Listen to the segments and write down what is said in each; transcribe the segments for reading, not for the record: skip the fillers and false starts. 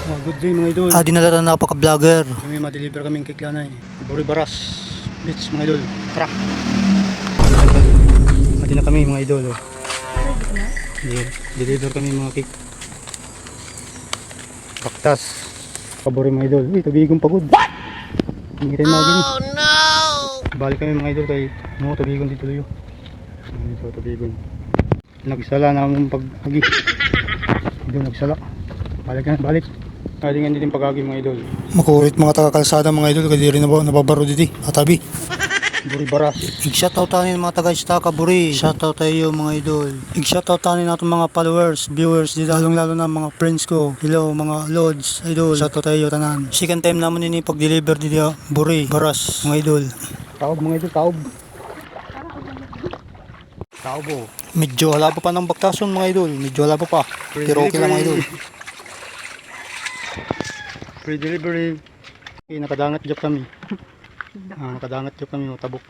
Good day mga idol. Dinala na napaka-vlogger. Kami ma-deliver kaming kiklanay. Buribaras Beach mga idol. Tara. Mati na kami mga idol. Deliver kami mga kik. Baktas. Pabori mga idol. Uy, tabigong pagod. Hindi tayo magin. Oh no! Balik kami mga idol kay mga tabigon dito tuloy. Ito tabigon. Nagsala na akong pag-agi. Idol nagsala. Balik na, balik. Kalingan din pag-agi mga idol. Makulit mga taga-kalsada mga idol. Kaya di rin nababaro dito. Atabi. Buribaras. I-shoutout tayo mga taga-istaka Buri. Shoutout tayo mga idol. I-shoutout tayo natin mga followers, viewers. Lalong-lalo na mga friends ko. Hello mga lords, idol. Shoutout tayo tanan. Second time naman ini pag-deliver dito. Buri, Baras mga idol. Taob mga idol, taob. Taob oh. Medyo wala pa ng baktason mga idol. Medyo wala pa. Pero okay lang mga idol. Free delivery. Okay, nakadangat job kami. Nakadangat job kami, tabok.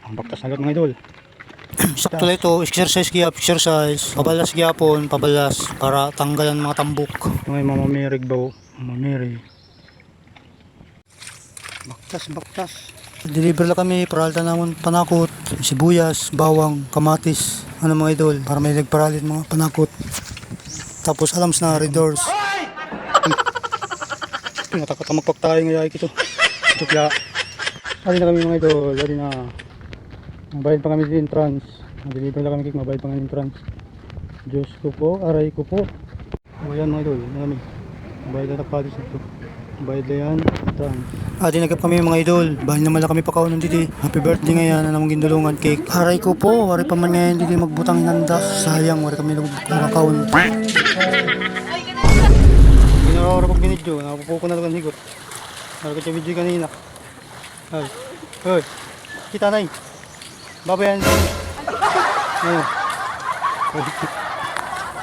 Ang baktas agad mga idol. Sakto lang ito, exercise. Pabalas gyapon, pabalas para tanggalan mga tambok. May mamamirig ba oh? Mamamiri. Baktas. Deliver lang kami, paralta naman panakot, sibuyas, bawang, kamatis. Ano mga idol, para may nagparalit mga panakot. Tapos alams na red doors. Natakot na magpagtayo ngayon ito. Ito kaya. Hari na kami mga idol. Hari na. Mabayad pa kami sa entrance. Deliver lang kami kik. Mabayad pa kami sa entrance. Diyos ko po. Aray ko po. O yan mga idol. Malamig. Mabayad na takpatis ito. Mabayad na yan. Entrance. Tinagap kami mga idol. Bahal naman lang kami pakaunan dito. Happy birthday ngayon na namang gindulungan cake. Aray ko po. Wari pa man ngayon dito magbutang nanda. Sayang. Wari kami nagkakaon. Ginaraw pag binidyo. Napupuko na lang higot. Nalagad yung video kanina. Ay. Kita na yun. Babayan. Ayun.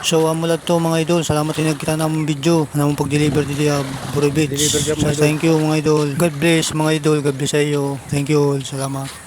So amulat to mga idol. Salamat din nagkita namin video. Namang pag-deliver dito Buri Beach. Deliver job, So mga idol. thank you mga idol. God bless mga idol. God bless sa iyo. Thank you all. Salamat.